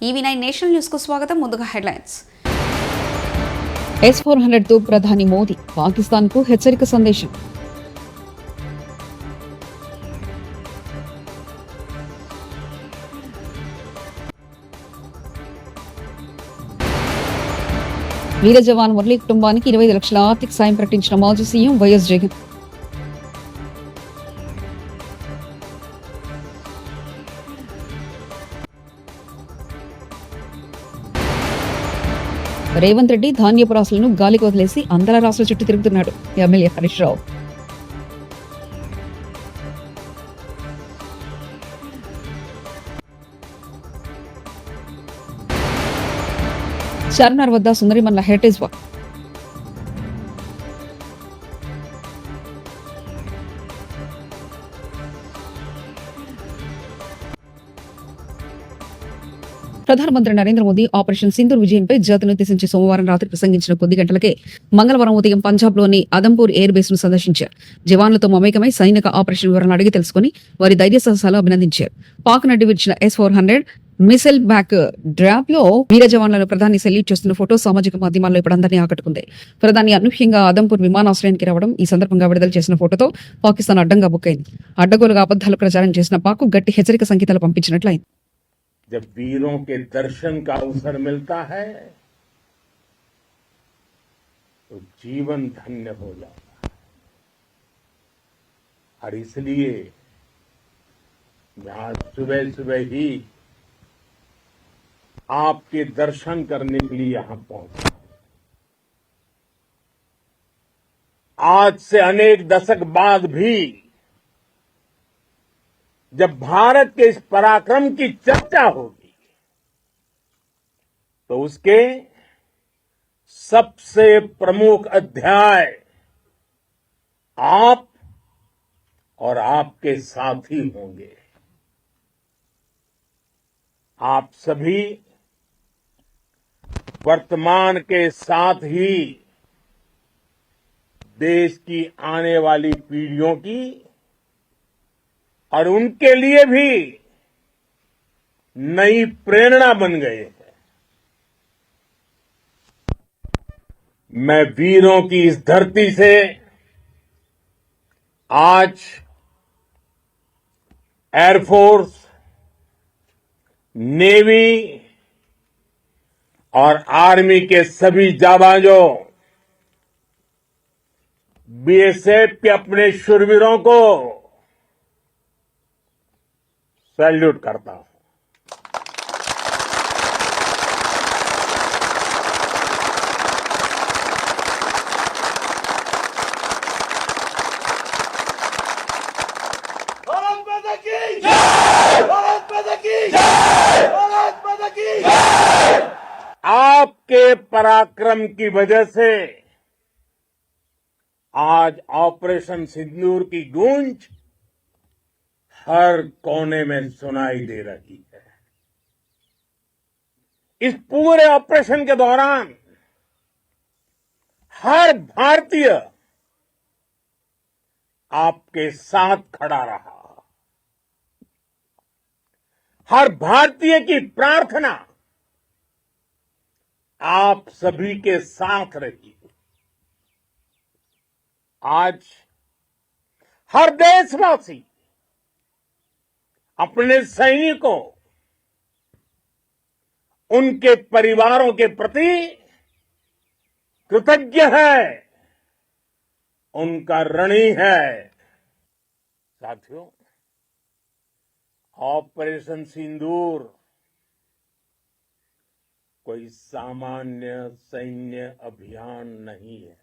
EV9 national news కు స్వాగతం. ముందుగా హెడ్లైన్స్. S-400 తో ప్రధాని మోదీ పాకిస్తాన్ కు హెచ్చరిక సందేశం. వీర జవాన్ మురళీ కుటుంబానికి 25 లక్షల ఆర్థిక సాయం ప్రకటించిన మాజీ సీఎం వైఎస్ జగన్. రేవంత్ రెడ్డి ధాన్యపు రాసులను గాలికి వదిలేసి అందల రాసుల చుట్టూ తిరుగుతున్నాడు. ఎమ్మెల్యే హరీష్ రావు. చార్మినార్ వద్ద సుందరిమల్ల హెరిటేజ్ వాక్. ప్రధానమంత్రి నరేంద్ర మోదీ ఆపరేషన్ సింధూర్ విజయంపై జాతిని ఉద్దేశించి సోమవారం రాత్రి ప్రసంగించిన కొద్ది గంటలకే మంగళవారం ఉదయం పంజాబ్లోని అదంపూర్ ఎయిర్ బేస్ ను సందర్శించారు. జవాన్లతో మమేకమై సైనిక ఆపరేషన్ వివరాలను అడిగి తెలుసుకుని వారి ధైర్య సాహసాలు అభినందించారు. పాక్ నడ్డి విడిచిన S-400 మిసైల్ బ్యాక్ డ్రాప్ లో వీర జవాన్లను ప్రధాని సెల్యూట్ చేస్తున్న ఫోటో సామాజిక మాధ్యమాల్లో ఇప్పుడు అందరినీ ఆకట్టుకుంది. ప్రధాని అనూహ్యంగా అదంపూర్ విమానాశ్రయానికి రావడం, ఈ సందర్భంగా విడుదల చేసిన ఫోటోతో పాకిస్తాన్ అడ్డంగా బుక్ అయింది. అడ్డగోలుగా అబద్దాలు ప్రచారం చేసిన పాక్ గట్టి హెచ్చరిక సంకేతాలు పంపించినట్లయింది. जब वीरों के दर्शन का अवसर मिलता है तो जीवन धन्य हो जाता है। और इसलिए मैं आज सुबह सुबह ही आपके दर्शन करने के लिए यहां पहुंचा। आज से अनेक दशक बाद भी जब भारत के इस पराक्रम की चर्चा होगी तो उसके सबसे प्रमुख अध्याय आप और आपके साथी होंगे। आप सभी वर्तमान के साथ ही देश की आने वाली पीढ़ियों की और उनके लिए भी नई प्रेरणा बन गए हैं। मैं वीरों की इस धरती से आज एयरफोर्स, नेवी और आर्मी के सभी जाबाजों, BSF के अपने शूरवीरों को सैल्यूट करता हूं। भारत माता की जय! भारत माता की जय! भारत माता की जय! आपके पराक्रम की वजह से आज ऑपरेशन सिंदूर की गूंज हर कोने में सुनाई दे रही है। इस पूरे ऑपरेशन के दौरान हर भारतीय आपके साथ खड़ा रहा। हर भारतीय की प्रार्थना आप सभी के साथ रही। आज हर देशवासी अपने सैनिकों, उनके परिवारों के प्रति कृतज्ञ है, उनका ऋणी है। साथियों, ऑपरेशन सिंदूर कोई सामान्य सैन्य अभियान नहीं है।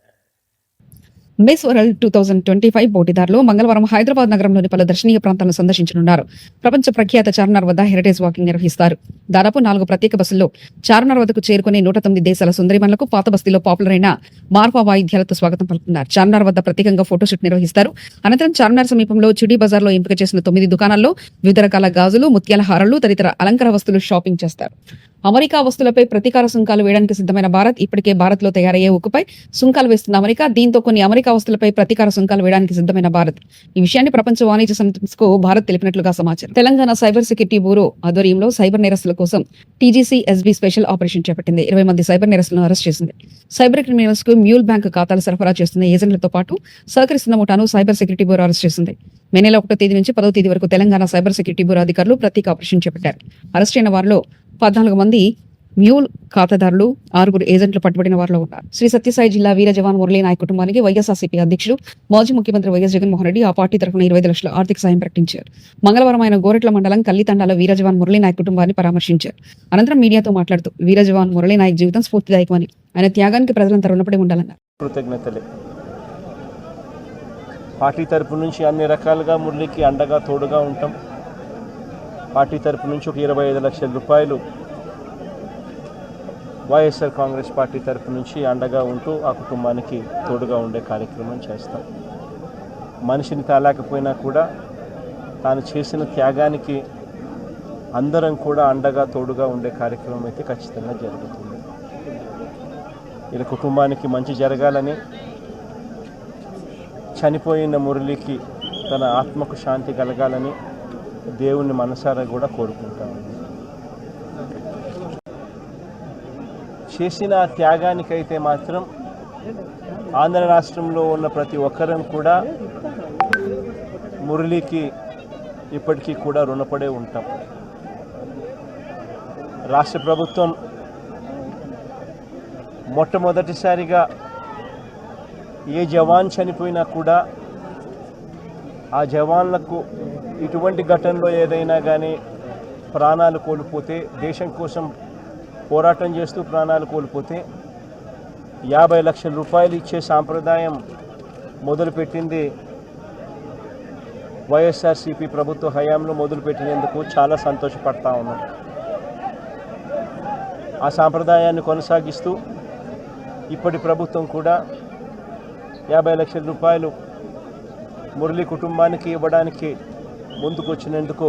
మిస్ వరల్డ్ 2025 పోటీదారులు మంగళవారం హైదరాబాద్ నగరంలోని పలు దర్శనీయ ప్రాంతాలను సందర్శించనున్నారు. ప్రపంచ ప్రఖ్యాత చార్మినార్ వద్ద హెరిటేజ్ వాకింగ్ నిర్వహిస్తారు. దాదాపు 4 ప్రత్యేక బస్సుల్లో చార్మినార్ వద్దకు చేరుకునే 109 దేశాల సుందరిమణులకు పాత బస్తీలో పాపులర్ అయిన మార్వా వాయిద్యాలతో స్వాగతం పలుకుతున్నారు. చార్మినార్ వద్ద ప్రత్యేకంగా ఫోటోషూట్ నిర్వహిస్తారు. అనంతరం చార్మినార్ సమీపంలో చుడీ బజార్లో ఎంపిక చేసిన 9 దుకాణాల్లో వివిధ రకాల గాజులు, ముత్యాల హారాలు, తదితర అలంకార వస్తువులు షాపింగ్ చేస్తారు. అమెరికా వస్తువులపై ప్రతీకార సుంకాలు వేయడానికి సిద్ధమైన భారత్ ఇప్పటికే భారత్లో తయారయ్యే ఉక్కుపై సుంకాలు వేస్తున్న అమెరికా, దీంతో కొన్ని అమెరికా వస్తువులపై ప్రతీకార సుంకాలు వేయడానికి సిద్ధమైన భారత్. ఈ విషయాన్ని ప్రపంచ వాణిజ్య సంస్థకు భారత్ తెలిపినట్లుగా సమాచారం. తెలంగాణ సైబర్ సెక్యూరిటీ బ్యూరో ఆధ్వర్యంలో సైబర్ నేరస్తుల కోసం TGCSB స్పెషల్ ఆపరేషన్ చేపట్టింది. 20 మంది సైబర్ నేరస్తులను అరెస్ట్ చేసింది. సైబర్ క్రిమినల్స్ కు మ్యూల్ బ్యాంక్ ఖాతాలు సరఫరా చేస్తున్న ఏజెంట్లతో పాటు సహకరిస్తున్న ముఠాను సైబర్ సెక్యూరిటీ బ్యూరో అరెస్ట్ చేసింది. మే నెల 1వ తేదీ నుంచి 10వ తేదీ వరకు తెలంగాణ సైబర్ సెక్యూరిటీ బ్యూరో అధికారులు ప్రత్యేక ఆపరేషన్ చేపట్టారు. అరెస్ట్ అయిన వారిలో 14 మంది మ్యూల్ ఖాతాదారులు, 6 ఏజెంట్లు పట్టుబడిన వారిలో ఉన్నారు. శ్రీ సత్యసాయి జిల్లా వీర జవాన్ మురళీ నాయక్ కుటుంబానికి వైఎస్ఆర్సీపీ అధ్యక్షుడు మాజీ ముఖ్యమంత్రి వైఎస్ జగన్మోహన్ రెడ్డి ఆ పార్టీ తరఫున 25 లక్షల ఆర్థిక సాయం ప్రకటించారు. మంగళవారం ఆయన గోరెట్ల మండలం కల్లితండాలో వీర జవాన్ మురళీ నాయక్ కుటుంబాన్ని పరామర్శించారు. అనంతరం మీడియాతో మాట్లాడుతూ వీర జవాన్ మురళీ నాయక్ జీవితం స్ఫూర్తిదాయకమని, ఆయన త్యాగానికి ప్రజలంతా రుణపడి ఉండాలన్నారు. కృతజ్ఞతలే. పార్టీ తరపు నుంచి అన్ని రకాలుగా మురళికి అండగా తోడుగా ఉంటాం. పార్టీ తరపు నుంచి ఒక 25 లక్షల రూపాయలు వైఎస్ఆర్ కాంగ్రెస్ పార్టీ తరపు నుంచి అండగా ఉంటూ ఆ కుటుంబానికి తోడుగా ఉండే కార్యక్రమం చేస్తాం. మనిషిని తాలేకపోయినా కూడా తాను చేసిన త్యాగానికి అందరం కూడా అండగా తోడుగా ఉండే కార్యక్రమం అయితే ఖచ్చితంగా జరుగుతుంది. ఇలా కుటుంబానికి మంచి జరగాలని, చనిపోయిన మురళికి తన ఆత్మకు శాంతి కలగాలని దేవుణ్ణి మనసారా కూడా కోరుకుంటాను. చేసిన ఆ త్యాగానికైతే మాత్రం ఆంధ్ర రాష్ట్రంలో ఉన్న ప్రతి ఒక్కరం కూడా మురళికి ఇప్పటికీ కూడా రుణపడే ఉంటాం. రాష్ట్ర ప్రభుత్వం మొట్టమొదటిసారిగా ఏ జవాన్ చనిపోయినా కూడా ఆ జవాన్లకు ఇటువంటి ఘటనలో ఏదైనా కానీ ప్రాణాలు కోల్పోతే, దేశం కోసం పోరాటం చేస్తూ ప్రాణాలు కోల్పోతే 50 లక్షల రూపాయలు ఇచ్చే సాంప్రదాయం మొదలుపెట్టింది వైఎస్ఆర్సీపీ ప్రభుత్వ హయాంలో మొదలుపెట్టినందుకు చాలా సంతోషపడతా ఉన్నాం. ఆ సాంప్రదాయాన్ని కొనసాగిస్తూ ఇప్పటి ప్రభుత్వం కూడా 50 లక్షల రూపాయలు మురళి కుటుంబానికి ఇవ్వడానికి ముందుకు వచ్చినందుకు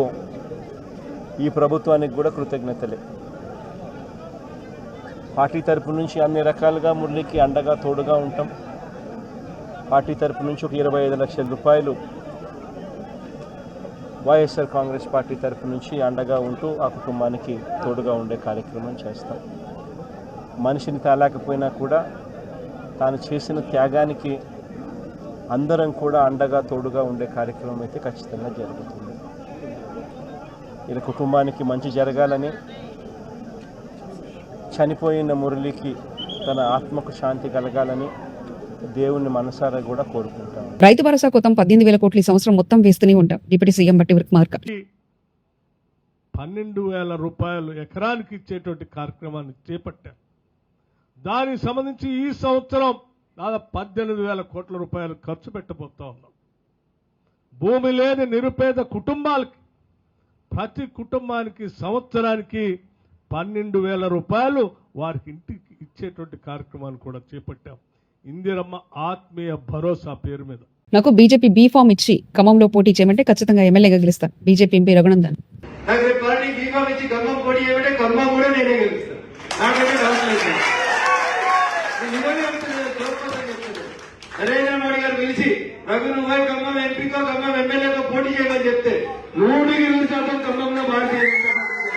ఈ ప్రభుత్వానికి కూడా కృతజ్ఞతలే. పార్టీ తరపు నుంచి అన్ని రకాలుగా మురళికి అండగా తోడుగా ఉంటాం. పార్టీ తరపు నుంచి ఒక 25 లక్షల రూపాయలు వైఎస్ఆర్ కాంగ్రెస్ పార్టీ తరపు నుంచి అండగా ఉంటూ ఆ కుటుంబానికి తోడుగా ఉండే కార్యక్రమం చేస్తాం. మనిషిని తాలేకపోయినా కూడా తాను చేసిన త్యాగానికి అందరం కూడా అండగా తోడుగా ఉండే కార్యక్రమం అయితే ఖచ్చితంగా జరుగుతుంది. ఇలా కుటుంబానికి మంచి జరగాలని, చనిపోయిన మురళికి తన ఆత్మకు శాంతి కలగాలని దేవుణ్ణి మనసారా కూడా కోరుకుంటాం. రైతు భరోసా కొత్త 18,000 కోట్లు ఈ సంవత్సరం మొత్తం వేస్తూనే ఉంటాం. డిప్యూటీ సీఎం బట్టి విక్రమార్క 12,000 రూపాయలు ఎకరానికి ఇచ్చేటువంటి కార్యక్రమాన్ని చేపట్టారు. దానికి సంబంధించి ఈ సంవత్సరం దాదాపు 18,000 కోట్ల రూపాయలు ఖర్చు పెట్టబోతా ఉన్నాం. భూమి లేని నిరుపేద కుటుంబాలకి, ప్రతి కుటుంబానికి సంవత్సరానికి 12,000 రూపాయలు వారికి ఇంటికి ఇచ్చేటువంటి కార్యక్రమాన్ని కూడా చేపట్టాం. ఇందిరమ్మ ఆత్మీయ భరోసా పేరు మీద. నాకు బీజేపీ బీ ఫామ్ ఇచ్చి ఖమ్మంలో పోటీ చేయమంటే ఖచ్చితంగా ఎమ్మెల్యేగా గెలుస్తాను. BJP MP Raghunandan. నాకు పార్టీ బీఫామ్ ఇచ్చి ఖమ్మం పోటీ చేయమంటే ఖమ్మం కూడా నేనే గెలుస్తాను. నాకైతే డౌట్ లేదు. నరేంద్ర మోడీ గారు పిలిచి రఘు నువ్వు ఖమ్మం ఎంపీతో ఖమ్మం ఎమ్మెల్యేతో పోటీ చేయమని చెప్తే 100% ఖమ్మంలో భారతీయ జనతా పార్టీ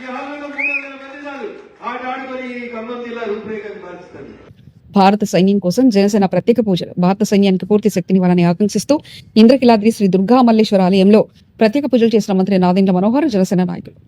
ఈ హాల్లో 300 మంది చాలు ఆట ఆడుకొని ఈ ఖమ్మం జిల్లా రూపురేఖను మారుస్తుంది. భారత సైన్యం కోసం జనసేన ప్రత్యేక పూజలు. భారత సైన్యానికి పూర్తి శక్తినివ్వాలని ఆకాంక్షిస్తూ ఇంద్రకిలాద్రి శ్రీ దుర్గా మల్లేశ్వర ఆలయంలో ప్రత్యేక పూజలు చేసిన మంత్రి నాదెండ్ల మనోహర్, జనసేన నాయకులు.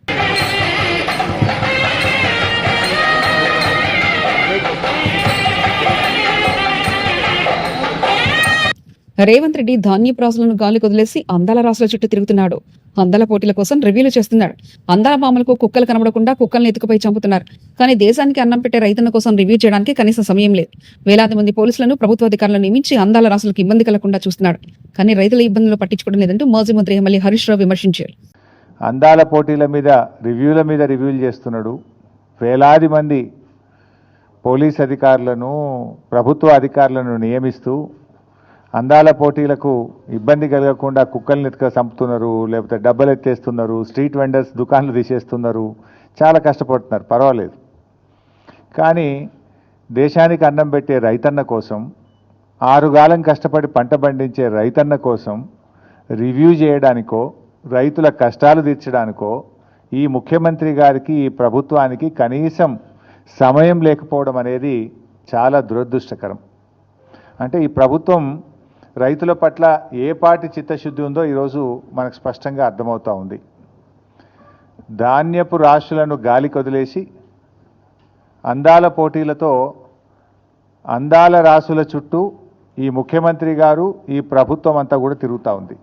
రేవంత్ రెడ్డి ధాన్యపు రాసులను గాలికి వదిలేసి అందాల రాసుల చుట్టూ తిరుగుతున్నాడు. అందాల పోటీల కోసం రివ్యూలు చేస్తున్నాడు. అందాల బామలకు కుక్కలు కనబడకుండా కుక్కల్ని ఎత్తుకుపోయి చంపుతున్నారు. కానీ దేశానికి అన్నం పెట్టే రైతన్న కోసం రివ్యూ చేయడానికి కనీస సమయం లేదు. వేలాది మంది పోలీసులను, ప్రభుత్వ అధికారులను నియమించి అందాల రాసులకు ఇబ్బంది కలగకుండా చూస్తున్నాడు. కానీ రైతుల ఇబ్బందులు పట్టించుకోవడం లేదంటూ మాజీ మంత్రి ఎమ్మెల్యే హరీష్ రావు విమర్శించారు. అందాల పోటీల మీద రివ్యూలు చేస్తున్నాడు. వేలాది మంది పోలీస్ అధికారులను, ప్రభుత్వ అధికారులను నియమిస్తూ అందాల పోటీలకు ఇబ్బంది కలగకుండా కుక్కల్ని ఎత్తుక చంపుతున్నారు, లేకపోతే డబ్బలు ఎత్తేస్తున్నారు, స్ట్రీట్ వెండర్స్ దుకాన్లు తీసేస్తున్నారు, చాలా కష్టపడుతున్నారు, పర్వాలేదు. కానీ దేశానికి అన్నం పెట్టే రైతన్న కోసం, ఆరుగాలం కష్టపడి పంట పండించే రైతన్న కోసం రివ్యూ చేయడానికో, రైతుల కష్టాలు తీర్చడానికో ఈ ముఖ్యమంత్రి గారికి, ఈ ప్రభుత్వానికి కనీసం సమయం లేకపోవడం అనేది చాలా దురదృష్టకరం. అంటే ఈ ప్రభుత్వం రైతుల పట్ల ఏ పాటి చిత్తశుద్ధి ఉందో ఈరోజు మనకు స్పష్టంగా అర్థమవుతూ ఉంది. ధాన్యపు రాశులను గాలికి వదిలేసి అందాల పోటీలతో అందాల రాసుల చుట్టూ ఈ ముఖ్యమంత్రి గారు, ఈ ప్రభుత్వం అంతా కూడా తిరుగుతూ ఉంది.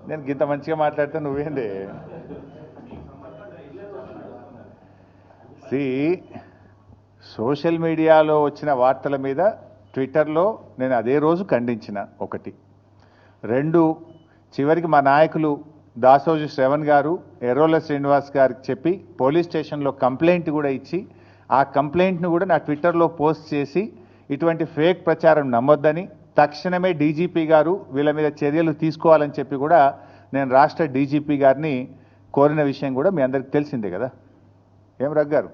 నేను ఇంత మంచిగా మాట్లాడితే నువ్వేందే? సోషల్ మీడియాలో వచ్చిన వార్తల మీద ట్విట్టర్లో నేను అదే రోజు ఖండించిన. 1, 2 చివరికి మా నాయకులు దాసోజు శ్రవణ్ గారు, ఎర్రోల శ్రీనివాస్ గారికి చెప్పి పోలీస్ స్టేషన్లో కంప్లైంట్ కూడా ఇచ్చి, ఆ కంప్లైంట్ను కూడా నా ట్విట్టర్లో పోస్ట్ చేసి ఇటువంటి ఫేక్ ప్రచారం నమ్మొద్దని, తక్షణమే డీజీపీ గారు వీళ్ళ మీద చర్యలు తీసుకోవాలని చెప్పి కూడా నేను రాష్ట్ర డీజీపీ గారిని కోరిన విషయం కూడా మీ అందరికి తెలిసిందే కదా. ఏం రగ్గారు?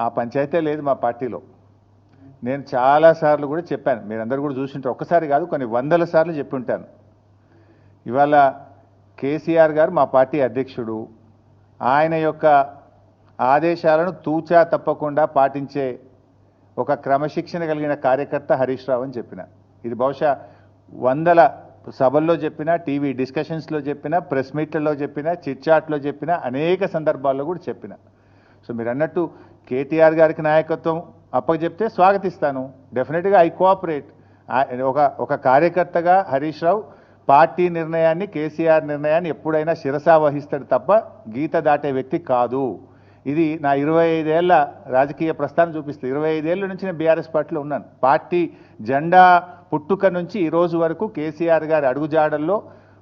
ఆ పంచాయతీ లేదు మా పార్టీలో. నేను చాలాసార్లు కూడా చెప్పాను, మీరందరూ కూడా చూసింటారు, ఒక్కసారి కాదు కొన్ని 100 సార్లు చెప్పి ఉంటాను. ఇవాళ కేసీఆర్ గారు మా పార్టీ అధ్యక్షుడు, ఆయన యొక్క ఆదేశాలను తూచా తప్పకుండా పాటించే ఒక క్రమశిక్షణ కలిగిన కార్యకర్త హరీష్ రావు అని చెప్పిన. ఇది బహుశా 100 సభల్లో చెప్పిన, టీవీ డిస్కషన్స్లో చెప్పిన, ప్రెస్ మీట్లలో చెప్పిన, చిట్చాట్లో చెప్పిన, అనేక సందర్భాల్లో కూడా చెప్పిన. సో మీరు అన్నట్టు కేటీఆర్ గారికి నాయకత్వం అప్పచెప్తే స్వాగతిస్తాను, డెఫినెట్గా ఐ కోఆపరేట్. ఒక కార్యకర్తగా హరీష్ రావు పార్టీ నిర్ణయాన్ని, కేసీఆర్ నిర్ణయాన్ని ఎప్పుడైనా శిరసా వహిస్తాడు తప్ప గీత దాటే వ్యక్తి కాదు. ఇది నా 25 ఏళ్ల రాజకీయ ప్రస్థానం చూపిస్తుంది. 25 ఏళ్ళ నుంచి నేను బీఆర్ఎస్ పార్టీలో ఉన్నాను. పార్టీ జెండా పుట్టుక నుంచి ఈ రోజు వరకు కేసీఆర్ గారి అడుగుజాడల్లో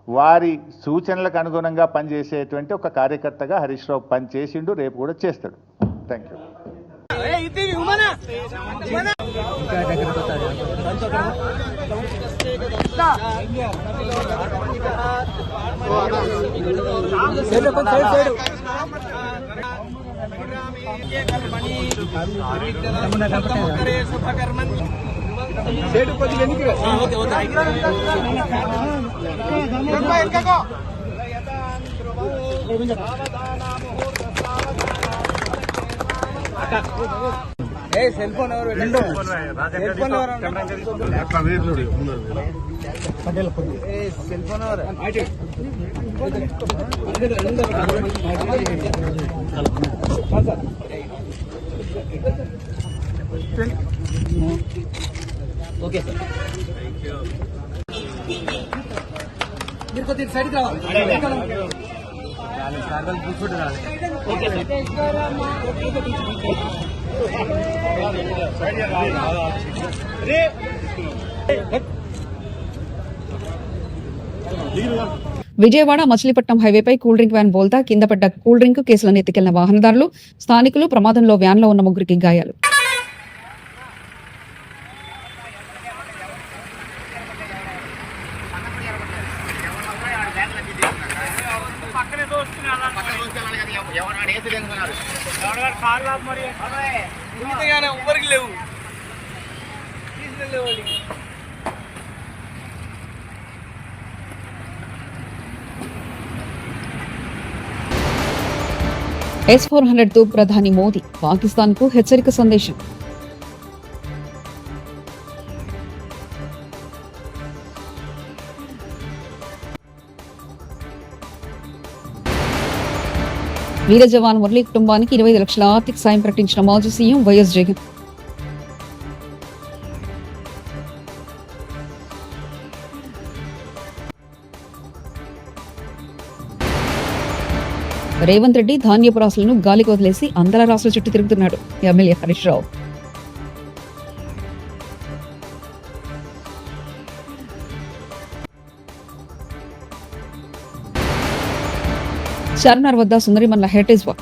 వారి సూచనలకు అనుగుణంగా పనిచేసేటువంటి ఒక కార్యకర్తగా హరీష్ రావు పనిచేసిండు, రేపు కూడా చేస్తాడు. Thank you. Cell phone okay sir, మీరు కొద్దిగా సైడ్కి రావాలి. ఓకే విజయవాడ మచిలీపట్నం హైవేపై కూల్ డ్రింక్ వ్యాన్ బోల్తా కింద పడ్డ కూల్ డ్రింక్ కేసులను ఎత్తుకెళ్లిన వాహనదారులు, స్థానికులు, ప్రమాదంలో వ్యాన్లో ఉన్న 3 గాయాలు. లేవు S-400తో ప్రధాని మోదీ పాకిస్తాన్కు హెచ్చరిక సందేశం. వీర జవాన్ మురళీ కుటుంబానికి 25 లక్షల ఆర్థిక సాయం ప్రకటించిన మాజీ సీఎం వైఎస్ జగన్. రేవంత్ రెడ్డి ధాన్యపు రాసులను గాలికి వదిలేసి అందల రాసుల చుట్టూ తిరుగుతున్నాడు. ఎమ్మెల్యే హరీష్ రావు. చార్మినార్ వద్ద సుందరిమల్ల హెరిటేజ్ వాక్.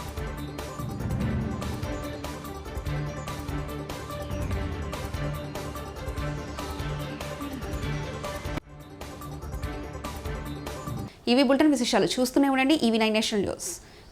ఇవి బులెటిన్ విశేషాలు. చూస్తూనే ఉండండి EV9 నేషనల్ న్యూస్.